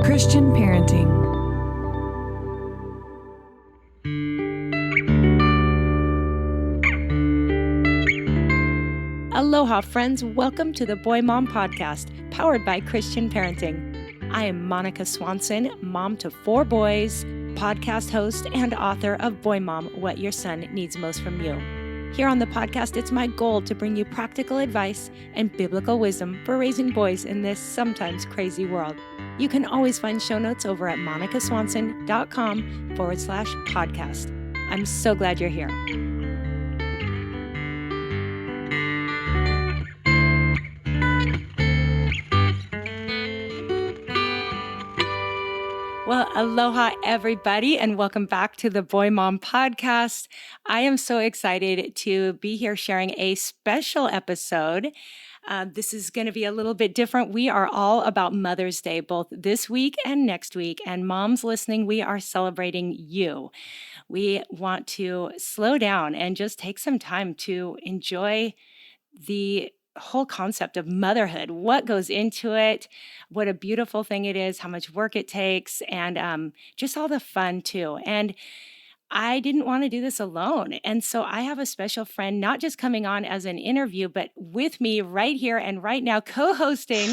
Christian parenting. Aloha, friends. Welcome to the Boy Mom Podcast, powered by Christian Parenting. I am Monica Swanson, mom to 4 boys, podcast host, and author of Boy Mom, What Your Son Needs Most from You. Here on the podcast, it's my goal to bring you practical advice and biblical wisdom for raising boys in this sometimes crazy world. You can always find show notes over at monicaswanson.com/podcast. I'm so glad you're here. Well, aloha, everybody, and welcome back to the Boy Mom Podcast. I am so excited to be here sharing a special episode. This is going to be a little bit different. We are all about Mother's Day, both this week and next week. And moms listening, we are celebrating you. We want to slow down and just take some time to enjoy the whole concept of motherhood, what goes into it, what a beautiful thing it is, how much work it takes, and just all the fun too. And I didn't want to do this alone. And so I have a special friend, not just coming on as an interview, but with me right here and right now, co-hosting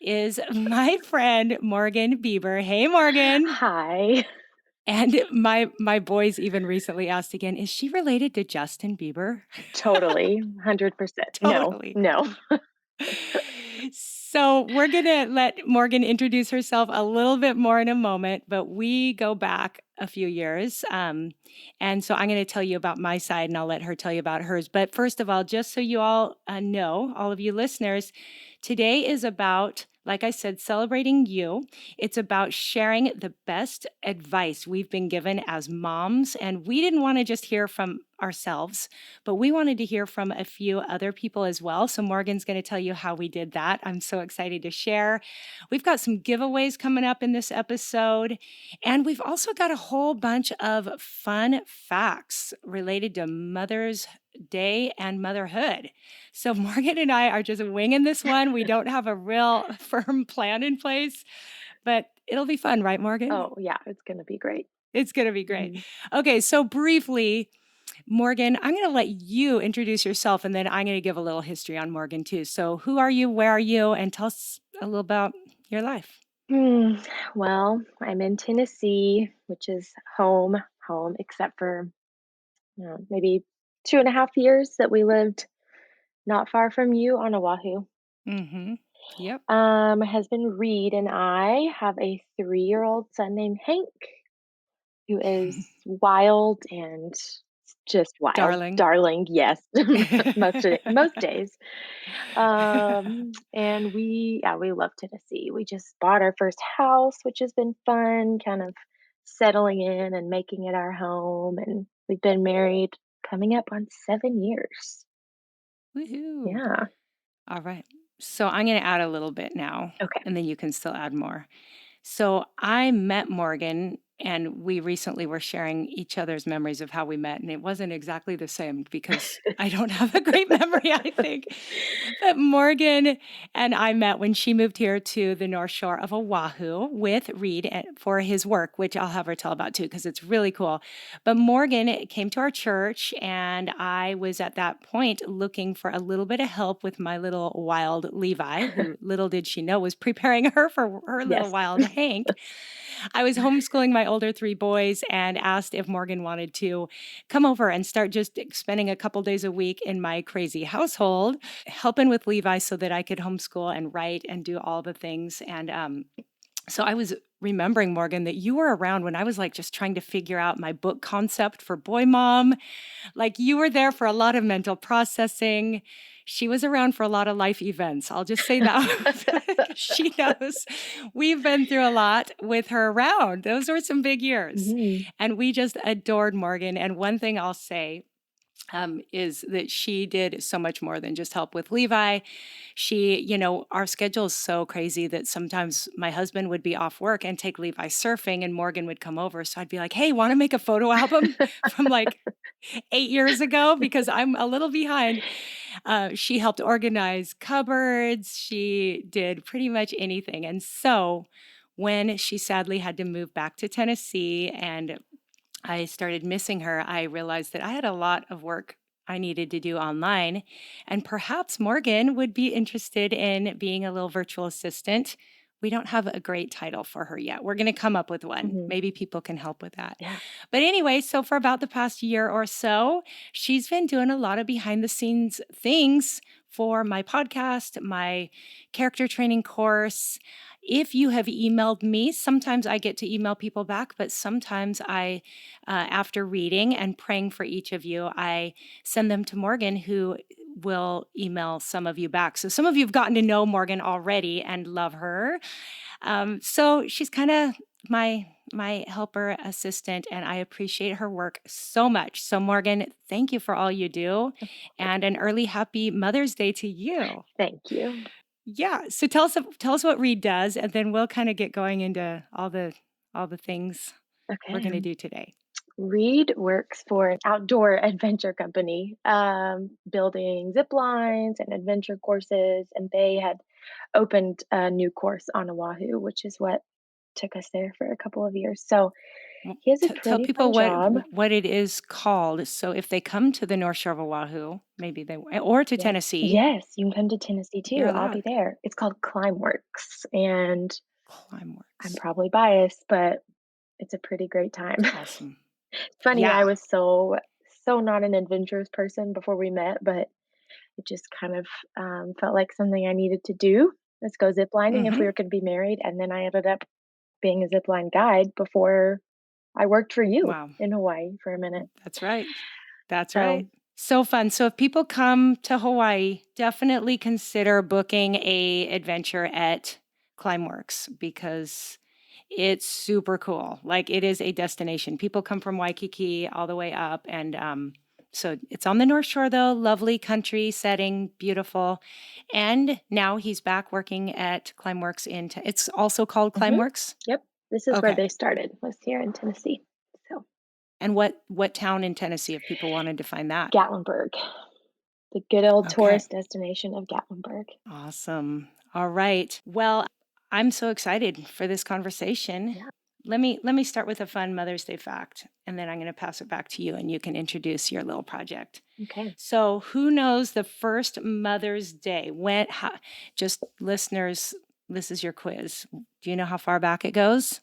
is my friend, Morgan Bieber. Hey, Morgan. Hi. And my boys even recently asked again, is she related to Justin Bieber? Totally. 100%. Totally. No. So we're going to let Morgan introduce herself a little bit more in a moment, but we go back a few years. And so I'm going to tell you about my side and I'll let her tell you about hers. But first of all, just so you all know, all of you listeners, today is about, like I said, celebrating you. It's about sharing the best advice we've been given as moms. And we didn't want to just hear from ourselves, but we wanted to hear from a few other people as well. So Morgan's going to tell you how we did that. I'm so excited to share. We've got some giveaways coming up in this episode. And we've also got a whole bunch of fun facts related to Mother's Day and motherhood. So Morgan and I are just winging this one. We don't have a real firm plan in place, but it'll be fun, right, Morgan? Oh, yeah. It's going to be great. It's going to be great. Okay, so briefly, Morgan, I'm going to let you introduce yourself, and then I'm going to give a little history on Morgan too. So who are you? Where are you? And tell us a little about your life. Well, I'm in Tennessee, which is home, except for maybe 2.5 years that we lived not far from you on Oahu. Mm-hmm. Yep. My husband Reed and I have a 3-year-old son named Hank, who is wild and just wild. Darling, yes. most days. And we love Tennessee. We just bought our first house, which has been fun, kind of settling in and making it our home. And we've been married coming up on 7 years. Woohoo. Yeah. All right. So I'm going to add a little bit now. Okay. And then you can still add more. So I met Morgan, and we recently were sharing each other's memories of how we met. And it wasn't exactly the same because I don't have a great memory, I think. But Morgan and I met when she moved here to the North Shore of Oahu with Reed for his work, which I'll have her tell about too, because it's really cool. But Morgan came to our church, and I was at that point looking for a little bit of help with my little wild Levi, who little did she know was preparing her for her little Yes. wild Hank. I was homeschooling my older 3 boys and asked if Morgan wanted to come over and start just spending a couple days a week in my crazy household, helping with Levi so that I could homeschool and write and do all the things. And so I was remembering, Morgan, that you were around when I was like just trying to figure out my book concept for Boy Mom. Like you were there for a lot of mental processing. She was around for a lot of life events. I'll just say that. She knows we've been through a lot with her around. Those were some big years. And we just adored Morgan. And one thing I'll say is that she did so much more than just help with Levi. She, our schedule is so crazy that sometimes my husband would be off work and take Levi surfing, and Morgan would come over. So I'd be like, hey, want to make a photo album from like 8 years ago? Because I'm a little behind. She helped organize cupboards. She did pretty much anything. And so when she sadly had to move back to Tennessee and I started missing her, I realized that I had a lot of work I needed to do online. And perhaps Morgan would be interested in being a little virtual assistant. We don't have a great title for her yet. We're going to come up with one. Mhm. Maybe people can help with that. Yeah. But anyway, so for about the past year or so, she's been doing a lot of behind the scenes things for my podcast, my character training course. If you have emailed me, sometimes I get to email people back, but sometimes after reading and praying for each of you, I send them to Morgan, who will email some of you back. So some of you have gotten to know Morgan already and love her. So she's kind of my helper assistant, and I appreciate her work so much. So Morgan, thank you for all you do, and an early happy Mother's Day to you. Thank you. Yeah. So tell us what Reed does, and then we'll kind of get going into all the things we're Okay. going to do today. Reed works for an outdoor adventure company, building zip lines and adventure courses, and they had opened a new course on Oahu, which is what took us there for a couple of years. So Well, he has a tell pretty people fun job. what it is called. So if they come to the North Shore of Oahu, maybe or to Yeah. Tennessee, Yes, you can come to Tennessee you're too. I'll be allowed. there. It's called Climeworks, and I'm Climeworks. probably biased, but it's a pretty great time. Awesome. Funny, I Yeah. was so not an adventurous person before we met, but it just kind of felt like something I needed to do. Let's go zip lining if we Hmm. were going to be married, and then I ended up being a zip line guide before I worked for you Wow. in Hawaii for a minute. That's right. That's So, right. So fun. So if people come to Hawaii, definitely consider booking a adventure at Climeworks because it's super cool. Like it is a destination. People come from Waikiki all the way up, and so it's on the North Shore though. Lovely country setting, beautiful. And now he's back working at Climeworks it's also called mhm, Climeworks. yep, this is where Okay. they started. Was here in Tennessee. So And what town in Tennessee if people wanted to find that? Gatlinburg, the good old Okay. tourist destination of Gatlinburg. Awesome. All right. Well, I'm so excited for this conversation. Yeah. Let me start with a fun Mother's Day fact, and then I'm going to pass it back to you and you can introduce your little project. Okay. So, who knows the first Mother's Day? Just listeners, this is your quiz. Do you know how far back it goes?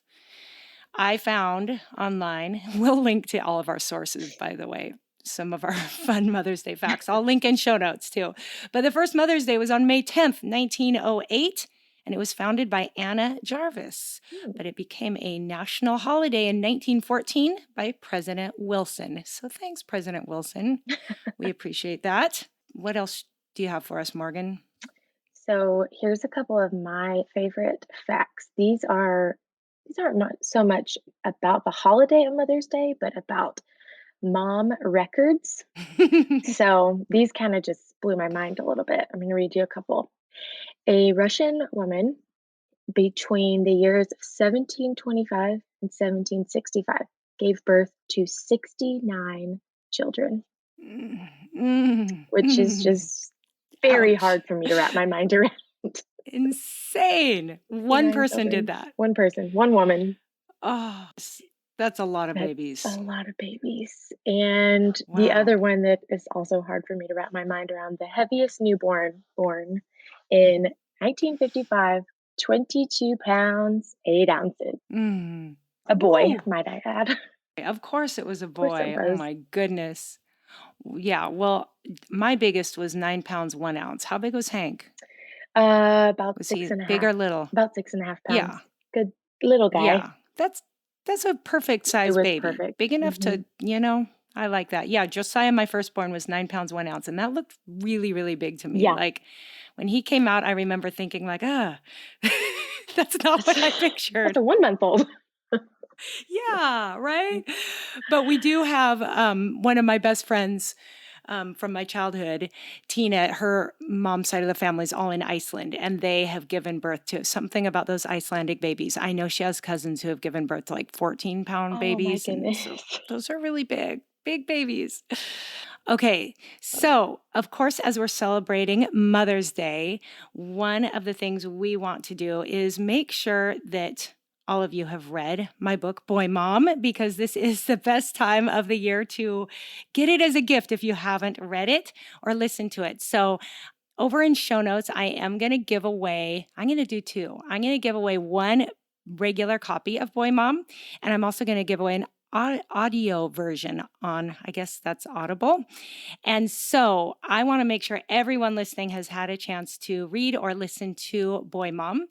I found online, we'll link to all of our sources, by the way, some of our fun Mother's Day facts. I'll link in show notes too. But the first Mother's Day was on May 10th, 1908, and it was founded by Anna Jarvis. Hmm. But it became a national holiday in 1914 by President Wilson. So thanks, President Wilson. We appreciate that. What else do you have for us, Morgan? So here's a couple of my favorite facts. These aren't not so much about the holiday of Mother's Day, but about mom records. So these kind of just blew my mind a little bit. I'm going to read you a couple. A Russian woman between the years of 1725 and 1765 gave birth to 69 children, which is just very Ouch. hard for me to wrap my mind around. Insane. One 69 person did children, that. one person, one woman. Oh, that's a lot of That's a babies. lot of babies. And the Wow. other one that is also hard for me to wrap my mind around, the heaviest newborn born in 1955, 22 pounds, 8 ounces. Mm. A boy, Woo. might I add. Of Of course it was a course it boy. Oh was. my goodness. Yeah. Well, my biggest was 9 pounds, 1 ounce. How big was Hank? About Was six he and a big half, or little? about 6.5 pounds. Yeah. Good little guy. Yeah. That's a perfect It size was baby. perfect. Big enough Hmm. I like that. Yeah. Josiah, my firstborn, was 9 pounds, 1 ounce. And that looked really, really big to me. Yeah. Like when he came out, I remember thinking like, that's not what I That's pictured. a 1 month old. Yeah, right? But we do have one of my best friends from my childhood, Tina, her mom's side of the family is all in Iceland, and they have given birth to something about those Icelandic babies. I know she has cousins who have given birth to like 14-pound Oh my babies, and goodness. so those are really big, big babies. Okay, so of course, as we're celebrating Mother's Day, one of the things we want to do is make sure that all of you have read my book, Boy Mom, because this is the best time of the year to get it as a gift if you haven't read it or listened to it. So, over in show notes, I am going to give away, I'm going to do two. I'm going to give away one regular copy of Boy Mom, and I'm also going to give away an audio version on, I guess that's Audible. And so I want to make sure everyone listening has had a chance to read or listen to Boy Mom.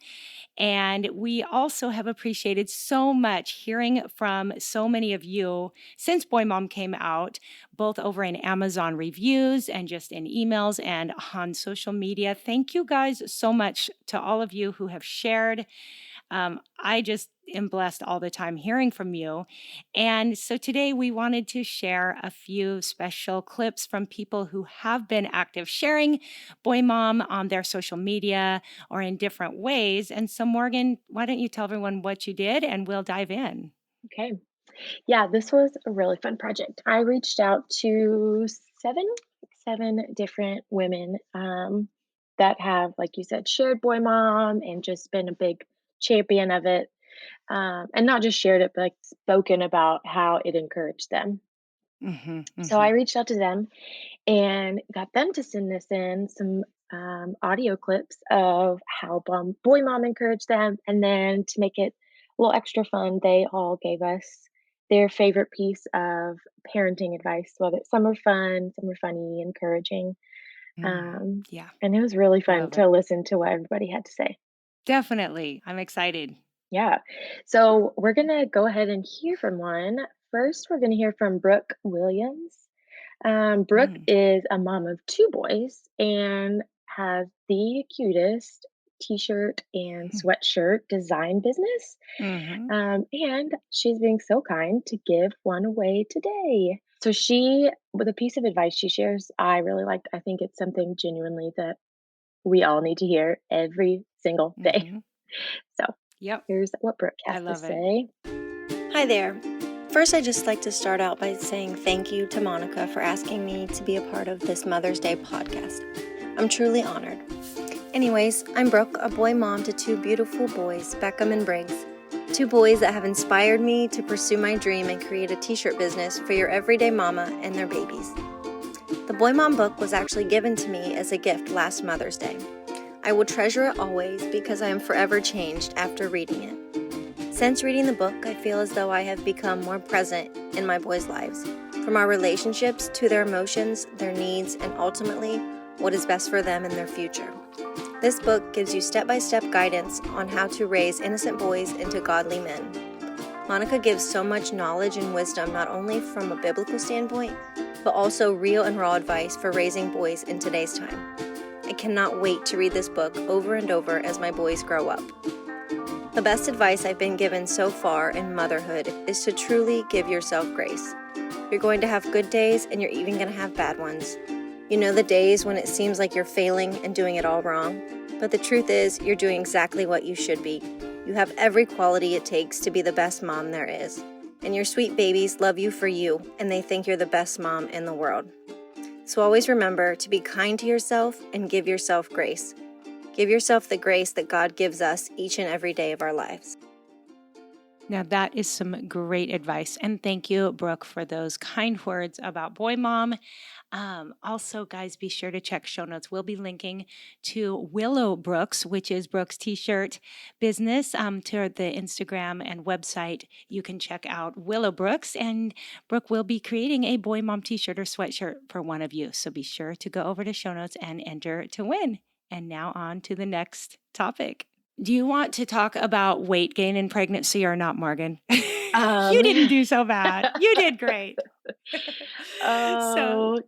And we also have appreciated so much hearing from so many of you since Boy Mom came out, both over in Amazon reviews and just in emails and on social media. Thank you guys so much to all of you who have shared. I just am blessed all the time hearing from you. And so today we wanted to share a few special clips from people who have been active sharing Boy Mom on their social media or in different ways. And so, Morgan, why don't you tell everyone what you did and we'll dive in? Okay. Yeah, this was a really fun project. I reached out to seven different women that have, like you said, shared Boy Mom and just been a big champion of it. And not just shared it, but like spoken about how it encouraged them. Hmm. So I Hmm. reached out to them and got them to send us in some audio clips of how Boy Mom encouraged them. And then to make it a little extra fun, they all gave us their favorite piece of parenting advice, whether some are fun, some are funny, encouraging. Mm, Um, yeah, and it was really I fun love it. to listen to what everybody had to say. Definitely. I'm excited. Yeah. So we're going to go ahead and hear from one. First, we're going to hear from Brooke Williams. Brooke Mm, is a mom of two boys and has the cutest t-shirt and sweatshirt design business. mm-hmm. And she's being so kind to give one away today. So with a piece of advice she shares, I really liked. I think it's something genuinely that we all need to hear every single day. Mm-hmm. So Yep. here's what Brooke I has to love it. say. Hi there. First, I'd just like to start out by saying thank you to Monica for asking me to be a part of this Mother's Day podcast. I'm truly honored. Anyways, I'm Brooke, a boy mom to two beautiful boys, Beckham and Briggs. Two boys that have inspired me to pursue my dream and create a t-shirt business for your everyday mama and their babies. The Boy Mom book was actually given to me as a gift last Mother's Day. I will treasure it always because I am forever changed after reading it. Since reading the book, I feel as though I have become more present in my boys' lives, from our relationships to their emotions, their needs, and ultimately, what is best for them in their future. This book gives you step-by-step guidance on how to raise innocent boys into godly men. Monica gives so much knowledge and wisdom not only from a biblical standpoint, but also real and raw advice for raising boys in today's time. I cannot wait to read this book over and over as my boys grow up. The best advice I've been given so far in motherhood is to truly give yourself grace. You're going to have good days and you're even going to have bad ones. You know the days when it seems like you're failing and doing it all wrong, but the truth is you're doing exactly what you should be. You have every quality it takes to be the best mom there is. And your sweet babies love you for you, and they think you're the best mom in the world. So always remember to be kind to yourself and give yourself grace. Give yourself the grace that God gives us each and every day of our lives. Now, that is some great advice. And thank you, Brooke, for those kind words about Boy Mom. Also, guys, be sure to check show notes. We'll be linking to Willow Brooks, which is Brooks T-shirt business, to the Instagram and website. You can check out Willow Brooks, and Brooke will be creating a Boy Mom T-shirt or sweatshirt for one of you. So be sure to go over to show notes and enter to win. And now on to the next topic. Do you want to talk about weight gain in pregnancy or not, Morgan? You Um, didn't do so bad. You did great. So,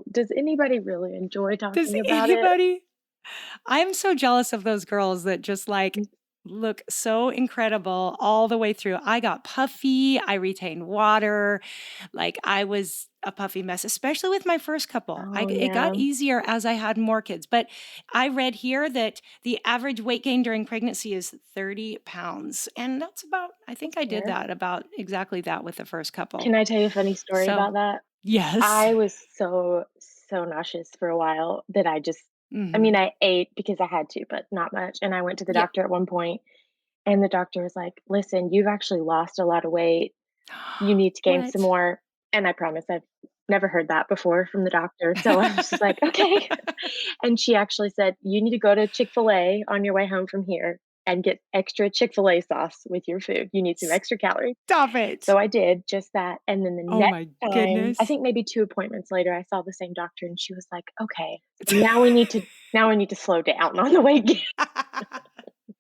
does anybody really enjoy does talking about it? anybody? I'm so jealous of those girls that just like look so incredible all the way through. I got puffy, I retained water, like I was a puffy mess, especially with my first couple. Oh, It got yeah. easier as I had more kids. But I read here that the average weight gain during pregnancy is 30 pounds. And that's about, I think That's I did fair. that about exactly that with the first couple. Can I tell you a funny story So, about that? yes. I was so nauseous for a while that I Hmm. I ate because I had to, but not much. And I went to the Yeah. doctor at one point And the doctor was like, "Listen, you've actually lost a lot of weight. You need to gain some What? more." And I promise I've never heard that before from the doctor. So I was just like, "Okay." And she actually said, "You need to go to Chick-fil-A on your way home from here and get extra Chick-fil-A sauce with your food. You need some extra calories." Stop it. So I did just that. And then the Oh next my time, I goodness. think maybe 2 appointments later, I saw the same doctor and she was like, "Okay, so now we need to slow down on the weight gain."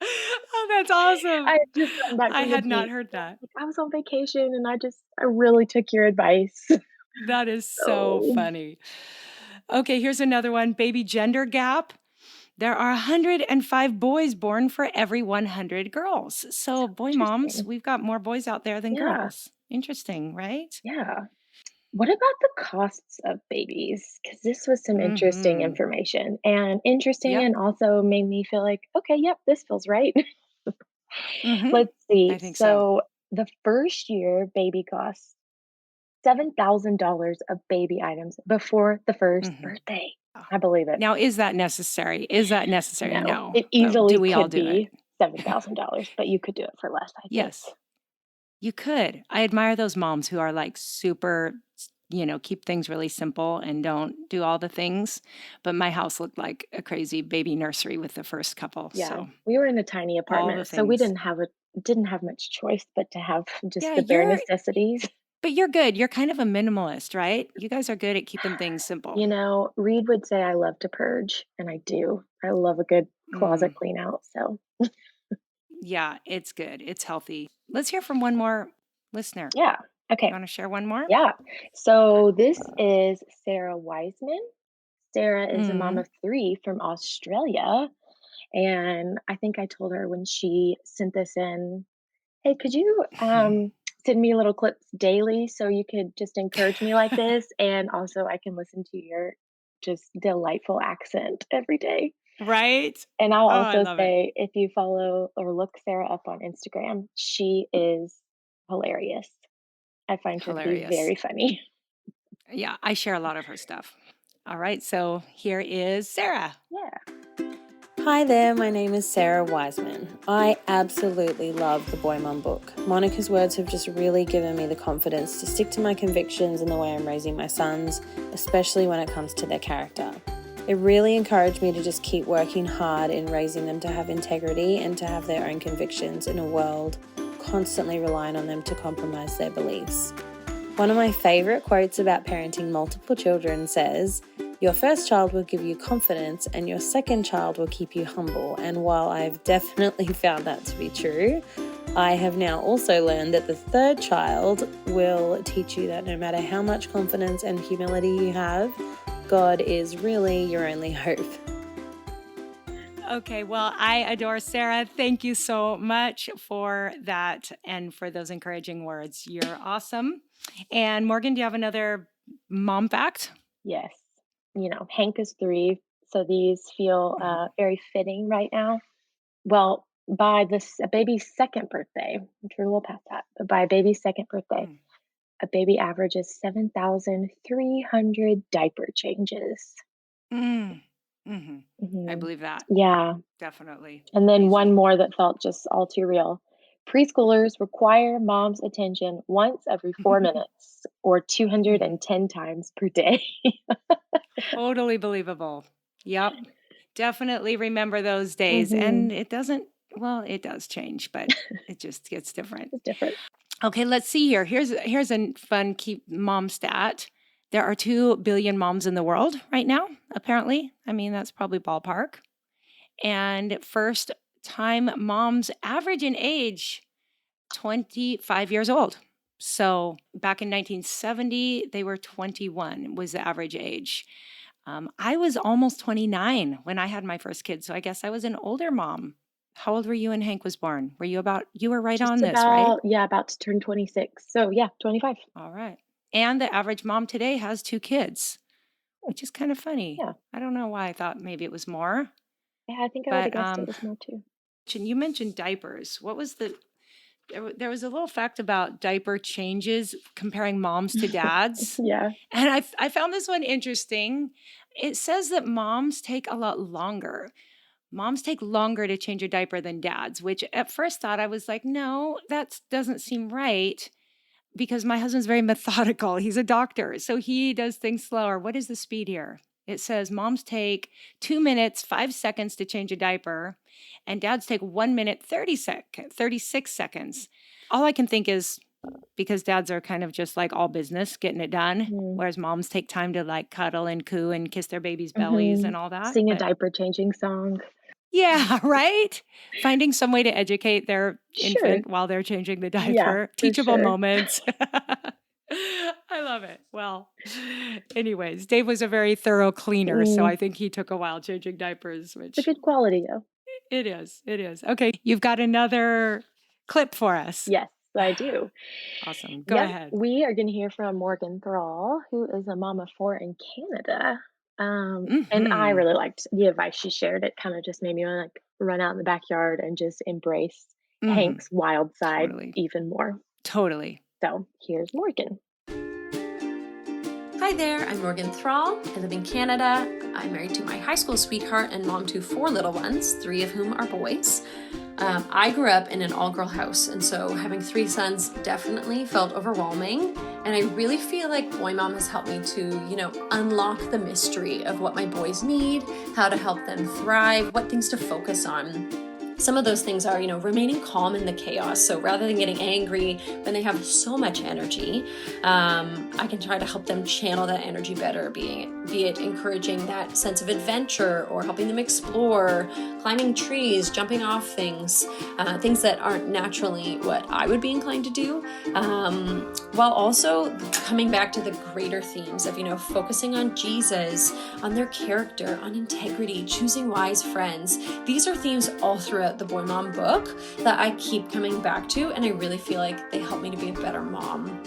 Oh, that's I awesome. had just gotten back I from the had not beach. heard So that. I was on vacation and I really took your advice. That is so So, funny. Okay, here's another one. Baby gender gap. There are 105 boys born for every 100 girls. So, boy moms, interesting. we've got more boys out there than Yeah, girls. Interesting, right? yeah. What about the costs of babies? Because this was some interesting Mm-hmm. information, and interesting Yep. and also made me feel like, "Okay, yep, this feels right." Mm-hmm. Let's see. I think so. So, the first year baby costs $7,000 of baby items before the first Mm-hmm. birthday. Oh. I believe it. Now, is that necessary? Is that necessary? No, No. it But do easily we all could do it? be $7,000, but you could do it for less, I think. Yes. You could. I admire those moms who are like super, keep things really simple and don't do all the things. But my house looked like a crazy baby nursery with the first couple. Yeah, So we were in a tiny all the apartment, so we things. didn't have much choice but to have just Yeah, the bare necessities. but you're good. You're kind of a minimalist, right? You guys are good at keeping things simple. Reed would say I love to purge, and I do. I love a good closet Mm, clean out, so yeah, it's good. It's healthy. Let's hear from one more listener. yeah. You Okay, want to share one more? yeah. So this is Sarah Wiseman. Sarah is a mom Mm. of 3 from Australia, and I think I told her when she sent this in, "Hey, could you, send me little clips daily so you could just encourage me like this, and also I can listen to your just delightful accent every day." Right? And I'll Oh, I also love it. say if you follow or look Sarah up on Instagram, she is hilarious. I find her to be Hilarious. very funny. Yeah, I share a lot of her stuff. All right, so here is Sarah. Yeah. Hi there, my name is Sarah Wiseman. I absolutely love the Boy Mum book. Monica's words have just really given me the confidence to stick to my convictions in the way I'm raising my sons, especially when it comes to their character. It really encouraged me to just keep working hard in raising them to have integrity and to have their own convictions in a world constantly relying on them to compromise their beliefs. One of my favourite quotes about parenting multiple children says, "Your first child will give you confidence and your second child will keep you humble." And while I've definitely found that to be true, I have now also learned that the third child will teach you that no matter how much confidence and humility you have, God is really your only hope. Okay, well, I adore Sarah. Thank you so much for that and for those encouraging words. You're awesome. And Morgan, do you have another mom fact? Yes. Hank is 3, so these feel, Mhm. very fitting right now. Well, by this a baby's 2nd birthday, which we're a little past that, but by a baby's 2nd birthday, Mm. a baby averages 7,300 diaper changes. Mm. Hmm. I Mhm. believe that. Yeah, Definitely. and then one Crazy. more that felt just all too real. Preschoolers require mom's attention once every 4 minutes or Mhm. 210 times per day. Totally believable. Yep. Definitely remember those days. And Mhm. it doesn't, well, it does change, but it just gets different. It's different. Okay, let's see here. Here's a fun keep mom stat. There are 2 billion moms in the world right now, apparently. I mean, that's probably ballpark. And first time moms average in age 25 years old. So back in 1970, they were 21 was the average age. I was almost 29 when I had my first kid, so I guess I was an older mom. How old were you when Hank was born? You were right Just on this, right? about, yeah, about to turn 26. So, yeah, 25. All right. And the average mom today has 2 kids, Hmm, which is kind of funny. yeah. I don't know why I thought maybe it was more, Yeah, I think I would have but guessed it was more too. you mentioned diapers. What was there was a little fact about diaper changes comparing moms to dads. Yeah. And I found this one interesting. It says that moms take a lot longer. moms take longer to change a diaper than dads, which at first thought I was like, no, that doesn't seem right because my husband's very methodical. He's a doctor, so he does things slower. What is the speed here? It says moms take 2 minutes, 5 seconds to change a diaper, and dads take 1 minute, 36 seconds. All I can think is because dads are kind of just like all business, getting it done, whereas moms take time to like cuddle and coo and kiss their babies' bellies and all that. Sing a But diaper changing song. yeah, right? Finding some way to educate their Sure. infant while they're changing the Yeah, diaper. for Teachable sure. moments. I love it. Well, anyways, Dave was a very thorough cleaner, so I think he took a while changing diapers, It's a which good quality, though. it is. It is. Okay, you've got another clip for us. Yes, I do. Awesome. Go Yep, ahead. we are going to hear from Morgan Thrall, who is a mom of four in Canada. And I Mm-hmm. really liked the advice she shared. It kind of just made me want to like run out in the backyard and just embrace Mm-hmm. Hank's wild side Totally. even more. Totally. So here's Morgan. Hi there, I'm Morgan Thrall. I live in Canada. I'm married to my high school sweetheart and mom to four little ones, three of whom are boys. I grew up in an all-girl house, and so having three sons definitely felt overwhelming. And I really feel like Boy Mom has helped me to, unlock the mystery of what my boys need, how to help them thrive, what things to focus on. Some of those things are, remaining calm in the chaos. So rather than getting angry when they have so much energy, I can try to help them channel that energy better, be it encouraging that sense of adventure or helping them explore, climbing trees, jumping off things, things that aren't naturally what I would be inclined to do, while also coming back to the greater themes of, focusing on Jesus, on their character, on integrity, choosing wise friends. These are themes all throughout the Boy Mom book that I keep coming back to, and I really feel like they help me to be a better mom.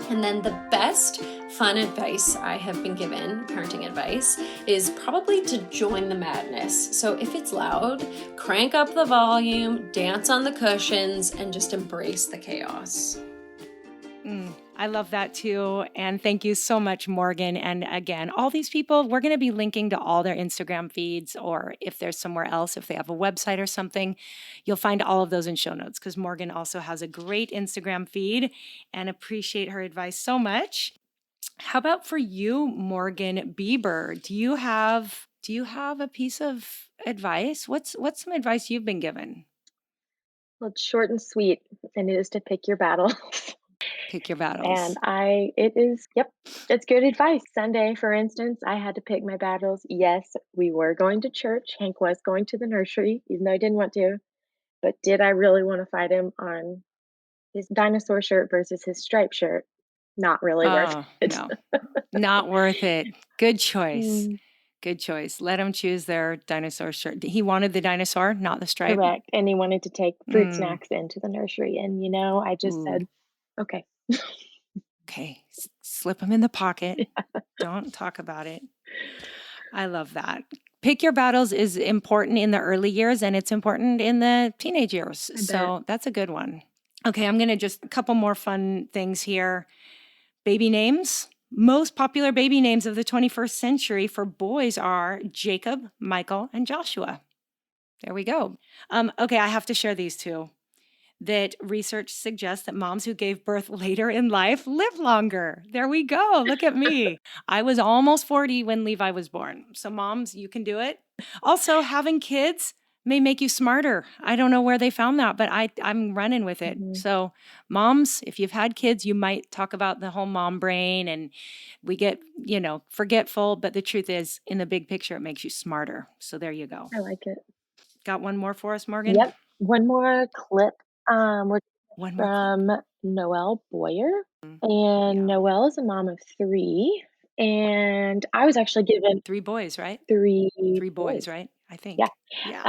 And then the best fun advice I have been given, parenting advice, is probably to join the madness. So if it's loud, crank up the volume, dance on the cushions, and just embrace the chaos. I love that too. And thank you so much, Morgan. And again, all these people, we're going to be linking to all their Instagram feeds, or if there's somewhere else, if they have a website or something, you'll find all of those in show notes because Morgan also has a great Instagram feed and appreciate her advice so much. How about for you, Morgan Bieber? Do you have a piece of advice? What's some advice you've been given? Well, it's short and sweet, and it is to pick your battles. Pick your battles. And it's good advice. Sunday, for instance, I had to pick my battles. Yes, we were going to church. Hank was going to the nursery, even though I didn't want to. But did I really want to fight him on his dinosaur shirt versus his striped shirt? Not really worth Oh, it. no. Not worth it. Good choice. Mm, Good choice. Let him choose their dinosaur shirt. He wanted the dinosaur, not the stripe. correct. And he wanted to take fruit Mm. snacks into the nursery. And, I just Ooh. said, okay. Okay. Slip them in the pocket. Don't talk about it. I love that. Pick your battles is important in the early years and it's important in the teenage years. So that's a good one. Okay, I'm going to just a couple more fun things here. Baby names. Most popular baby names of the 21st century for boys are Jacob, Michael, and Joshua. There we go. Okay, I have to share these two. That research suggests that moms who gave birth later in life live longer. There we go. Look at me. I was almost 40 when Levi was born. So moms, you can do it. Also, having kids may make you smarter. I don't know where they found that, but I'm running with it. Mhm. So moms, if you've had kids, you might talk about the whole mom brain and we get, forgetful. But the truth is, in the big picture, it makes you smarter. So there you go. I like it. Got one more for us, Morgan? Yep. One more clip. We're One more clip. from Noelle Boyer. And Noelle is a mom of three. And I was actually given 3 boys, right? three 3 boys, right? I think. Yeah. Yeah.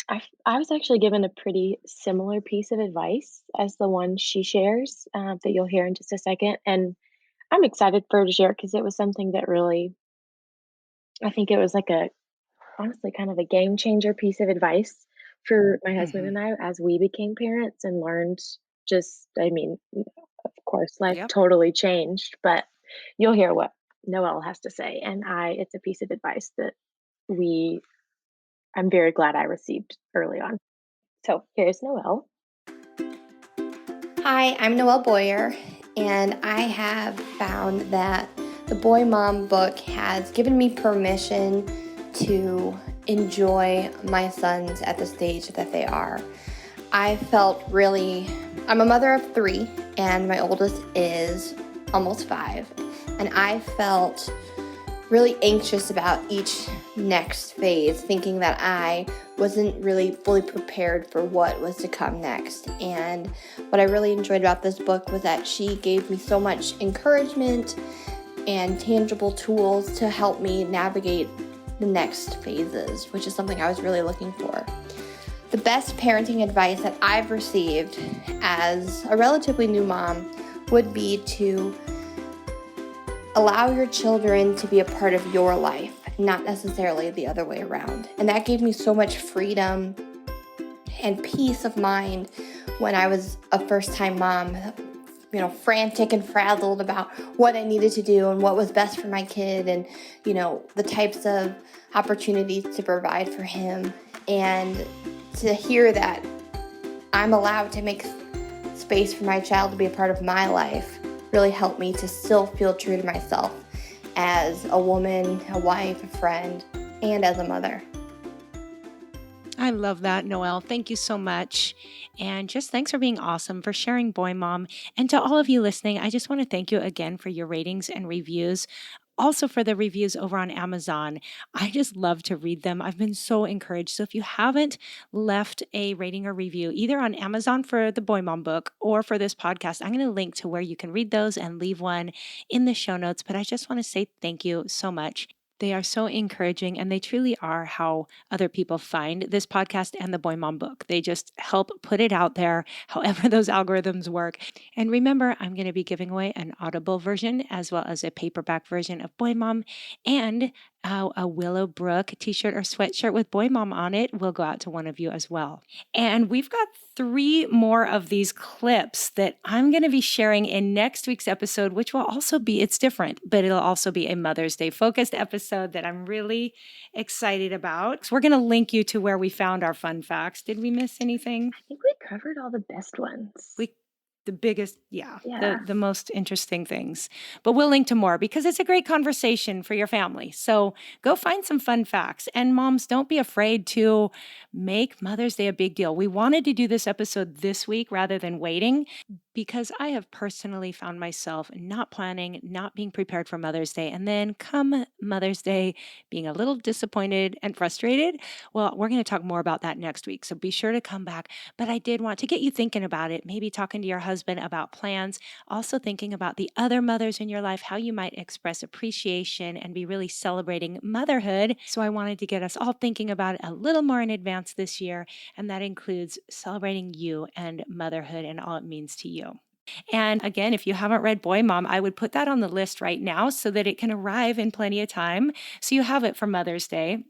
I was actually given a pretty similar piece of advice as the one she shares that you'll hear in just a second. And I'm excited for her to share because it was something that really, I think it was like honestly kind of a game changer piece of advice for my husband Mhm. and I as we became parents and learned of course, life Yep. totally changed, but you'll hear what Noelle has to say. And it's a piece of advice that we I'm very glad I received early on. So here's Noelle. Hi, I'm Noelle Boyer, and I have found that the Boy Mom book has given me permission to enjoy my sons at the stage that they are. I'm a mother of 3, and my oldest is almost 5, and I felt really anxious about each next phase, thinking that I wasn't really fully prepared for what was to come next. And what I really enjoyed about this book was that she gave me so much encouragement and tangible tools to help me navigate the next phases, which is something I was really looking for. The best parenting advice that I've received as a relatively new mom would be to allow your children to be a part of your life, not necessarily the other way around. And that gave me so much freedom and peace of mind when I was a first-time mom, frantic and frazzled about what I needed to do and what was best for my kid and, the types of opportunities to provide for him. And to hear that I'm allowed to make space for my child to be a part of my life really helped me to still feel true to myself as a woman, a wife, a friend, and as a mother. I love that, Noelle. Thank you so much. And just thanks for being awesome, for sharing Boy Mom. And to all of you listening, I just want to thank you again for your ratings and reviews. Also for the reviews over on Amazon. I just love to read them. I've been so encouraged. So if you haven't left a rating or review, either on Amazon for the Boy Mom book or for this podcast, I'm going to link to where you can read those and leave one in the show notes. But I just want to say thank you so much. They are so encouraging, and they truly are how other people find this podcast and the Boy Mom book. They just help put it out there, however those algorithms work. And remember, I'm going to be giving away an Audible version as well as a paperback version of Boy Mom, and a Willowbrook t-shirt or sweatshirt with Boy Mom on it will go out to one of you as well. And we've got 3 more of these clips that I'm going to be sharing in next week's episode, which will also be, it's different, but it'll also be a Mother's Day focused episode that I'm really excited about. So we're going to link you to where we found our fun facts. Did we miss anything? I think we covered all the best ones. The biggest, the most interesting things. But we'll link to more because it's a great conversation for your family. So go find some fun facts. And moms, don't be afraid to make Mother's Day a big deal. We wanted to do this episode this week rather than waiting because I have personally found myself not planning, not being prepared for Mother's Day, and then come Mother's Day being a little disappointed and frustrated. Well, we're going to talk more about that next week, so be sure to come back. But I did want to get you thinking about it, maybe talking to your husband about plans, also thinking about the other mothers in your life, how you might express appreciation and be really celebrating motherhood. So I wanted to get us all thinking about it a little more in advance this year, and that includes celebrating you and motherhood and all it means to you. And again, if you haven't read Boy Mom, I would put that on the list right now so that it can arrive in plenty of time. So you have it for Mother's Day.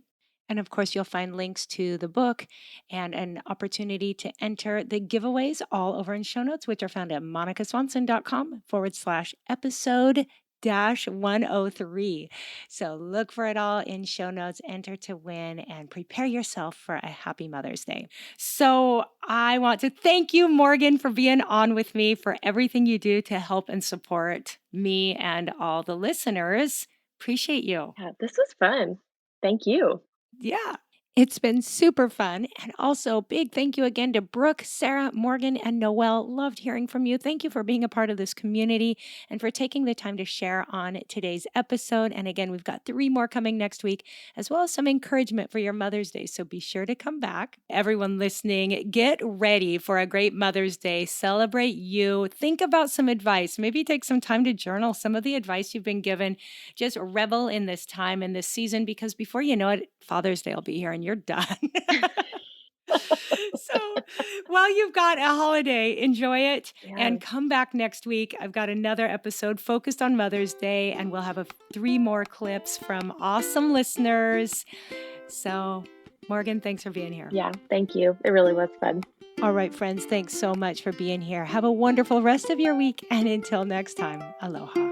And of course, you'll find links to the book and an opportunity to enter the giveaways all over in show notes, which are found at monicaswanson.com/episode 103. So look for it all in show notes, enter to win, and prepare yourself for a happy Mother's Day. So I want to thank you, Morgan, for being on with me, for everything you do to help and support me and all the listeners. Appreciate you. Yeah, this was fun. Thank you. Yeah. It's been super fun. And also, big thank you again to Brooke, Sarah, Morgan, and Noelle. Loved hearing from you. Thank you for being a part of this community and for taking the time to share on today's episode. And again, we've got 3 more coming next week, as well as some encouragement for your Mother's Day. So be sure to come back. Everyone listening, get ready for a great Mother's Day. Celebrate you. Think about some advice. Maybe take some time to journal some of the advice you've been given. Just revel in this time and this season, because before you know it, Father's Day will be here and you're done. So while you've got a holiday, enjoy it and come back next week. I've got another episode focused on Mother's Day, and we'll have 3 more clips from awesome listeners. So Morgan, thanks for being here. Yeah, thank you. It really was fun. All right, friends, thanks so much for being here. Have a wonderful rest of your week. And until next time, aloha.